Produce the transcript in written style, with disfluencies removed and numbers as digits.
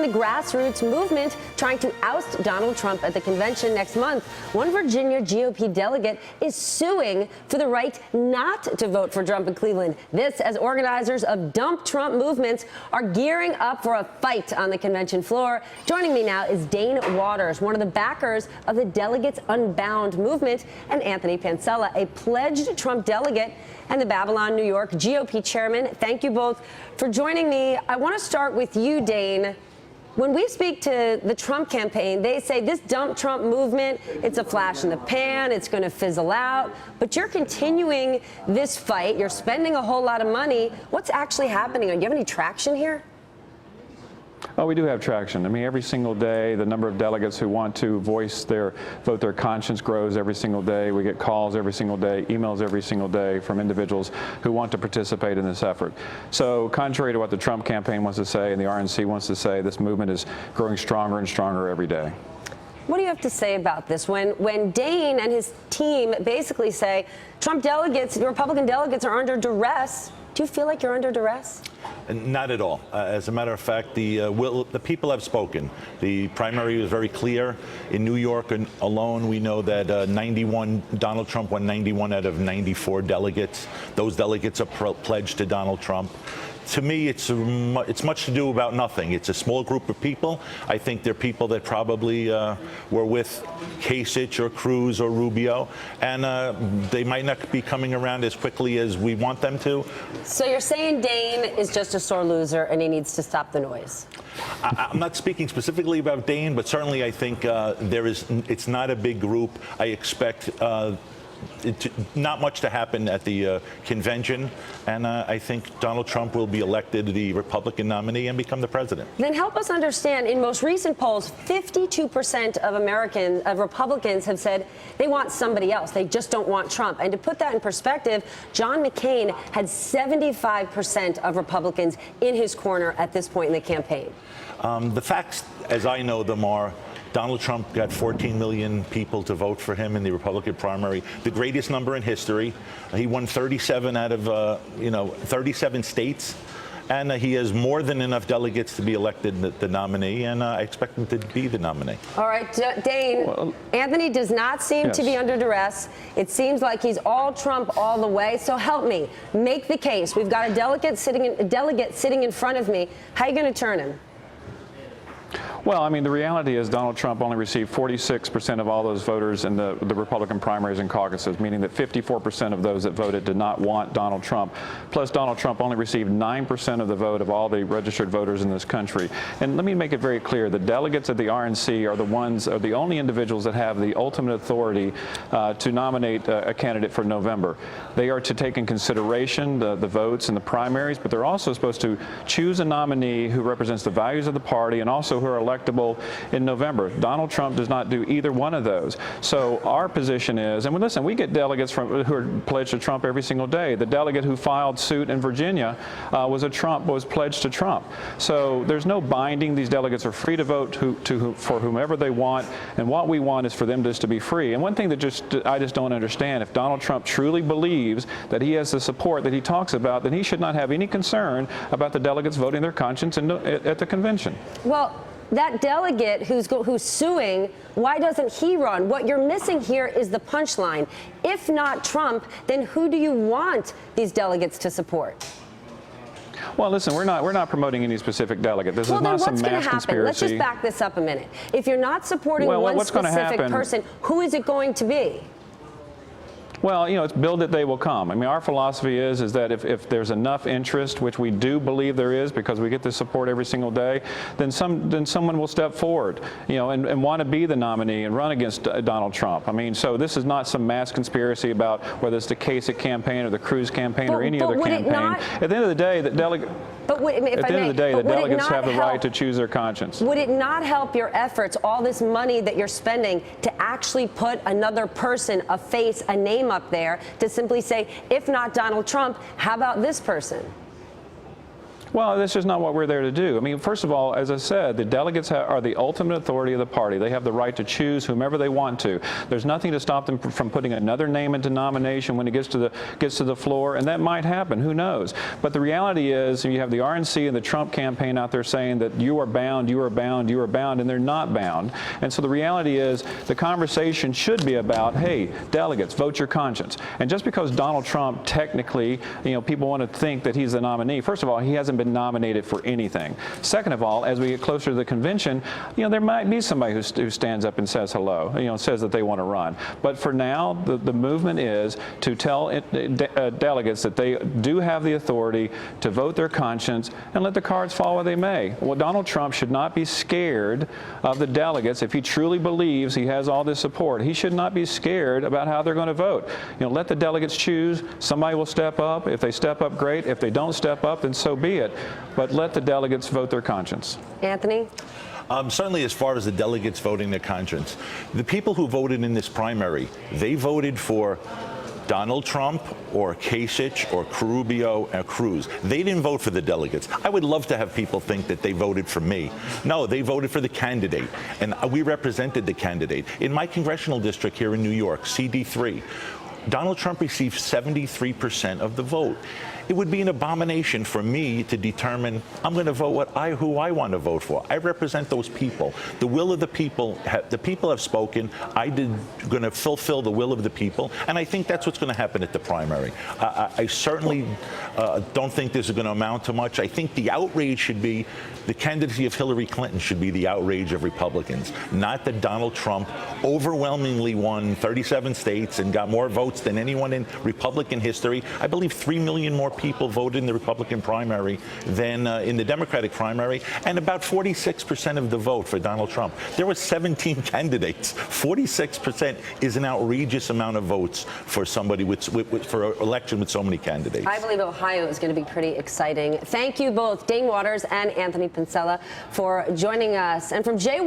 in the grassroots movement trying to oust Donald Trump at the convention next month. One Virginia GOP delegate is suing for the right not to vote for Trump in Cleveland. This as organizers of Dump Trump movements are gearing up for a fight on the convention floor. Joining me now is Dane Waters, one of the backers of the Delegates Unbound movement, and Anthony Pancella, a pledged Trump delegate and the Babylon, New York GOP chairman. Thank you both for joining me. I want to start with you, Dane. When we speak to the Trump campaign, they say this Dump Trump movement, it's a flash in the pan, it's going to fizzle out. But you're continuing this fight. You're spending a whole lot of money. What's actually happening? Do you have any traction here? Oh, we do have traction. I mean, every single day, the number of delegates who want to vote their conscience grows every single day. We get calls every single day, emails every single day from individuals who want to participate in this effort. So contrary to what the Trump campaign wants to say and the RNC wants to say, this movement is growing stronger and stronger every day. What do you have to say about this when Dane and his team basically say Trump delegates, Republican delegates are under duress? Do you feel like you're under duress? Not at all. As a matter of fact, the people have spoken. The primary was very clear. In New York alone, we know that Donald Trump won 91 out of 94 delegates. Those delegates are pledged to Donald Trump. To me, it's much to do about nothing. It's a small group of people. I think they're people that probably were with Kasich or Cruz or Rubio, and they might not be coming around as quickly as we want them to. So you're saying Dane is just a sore loser and he needs to stop the noise? I'm not speaking specifically about Dane, but certainly I think it's not a big group. I expect not much to happen at the convention, and I think Donald Trump will be elected the Republican nominee and become the president. Then help us understand, in most recent polls, 52% of Republicans have said they want somebody else. They just don't want Trump. And to put that in perspective, John McCain had 75% of Republicans in his corner at this point in the campaign. The facts, as I know them, are Donald Trump got 14 million people to vote for him in the Republican primary, the greatest number in history. He won 37 out of 37 states, and he has more than enough delegates to be elected the nominee, and I expect him to be the nominee. All right, Dane, Anthony does not seem to be under duress. It seems like he's all Trump all the way. So help me make the case. We've got a delegate sitting in front of me. How are you going to turn him? Well, I mean, the reality is Donald Trump only received 46% of all those voters in the Republican primaries and caucuses, meaning that 54% of those that voted did not want Donald Trump. Plus, Donald Trump only received 9% of the vote of all the registered voters in this country. And let me make it very clear, the delegates at the RNC are the only individuals that have the ultimate authority to nominate a candidate for November. They are to take in consideration the votes in the primaries, but they're also supposed to choose a nominee who represents the values of the party and also who are electable in November. Donald Trump does not do either one of those. So our position is, and listen, we get delegates who are pledged to Trump every single day. The delegate who filed suit in Virginia was pledged to Trump. So there's no binding. These delegates are free to vote for whomever they want, and what we want is for them just to be free. And one thing that I just don't understand, if Donald Trump truly believes that he has the support that he talks about, then he should not have any concern about the delegates voting their conscience at the convention. Well, that delegate who's suing, why doesn't he run? What you're missing here is the punchline. If not Trump, then who do you want these delegates to support? Well, listen, we're not promoting any specific delegate. This is not some mass conspiracy. Let's just back this up a minute. If you're not supporting one specific person, who is it going to be? Well, it's build it, they will come. I mean, our philosophy is that if there's enough interest, which we do believe there is because we get this support every single day, then someone will step forward, and want to be the nominee and run against Donald Trump. I mean, so this is not some mass conspiracy about whether it's the Kasich campaign or the Cruz campaign or any other campaign. At the end of the day, the delegate. At the end of the day, the delegates have the right to choose their conscience. Would it not help your efforts, all this money that you're spending, to actually put another person, a face, a name up there to simply say, if not Donald Trump, how about this person? Well, Well, that's just not what we're there to do. I mean, first of all, as I said, the delegates are the ultimate authority of the party. They have the right to choose whomever they want to. There's nothing to stop them from putting another name into nomination when it gets to the floor, and that might happen. Who knows? But the reality is, you have the RNC and the Trump campaign out there saying that you are bound, you are bound, you are bound, and they're not bound. And so the reality is, the conversation should be about, hey, delegates, vote your conscience. And just because Donald Trump technically, people want to think that he's the nominee, first of all, he hasn't been nominated for anything. Second of all, as we get closer to the convention, there might be somebody who stands up and says hello, says that they want to run. But for now, the movement is to tell delegates that they do have the authority to vote their conscience and let the cards fall where they may. Well, Donald Trump should not be scared of the delegates. If he truly believes he has all this support, he should not be scared about how they're going to vote. Let the delegates choose. Somebody will step up. If they step up, great. If they don't step up, then so be it. But let the delegates vote their conscience. Anthony? Certainly, as far as the delegates voting their conscience, the people who voted in this primary, they voted for Donald Trump or Kasich or Rubio or Cruz. They didn't vote for the delegates. I would love to have people think that they voted for me. No, they voted for the candidate, and we represented the candidate. In my congressional district here in New York, CD3, Donald Trump received 73% of the vote. It would be an abomination for me to determine I'm going to vote who I want to vote for. I represent those people. The will of the people have spoken. I'm going to fulfill the will of the people, and I think that's what's going to happen at the primary. I certainly don't think this is going to amount to much. I think the outrage should be the candidacy of Hillary Clinton should be the outrage of Republicans, not that Donald Trump overwhelmingly won 37 states and got more votes than anyone in Republican history. I believe 3 million more people voted in the Republican primary than in the Democratic primary, and about 46% of the vote for Donald Trump. There were 17 candidates. 46% is an outrageous amount of votes for somebody for an election with so many candidates. I believe Ohio is going to be pretty exciting. Thank you both, Dane Waters and Anthony Pincella, for joining us. And from J.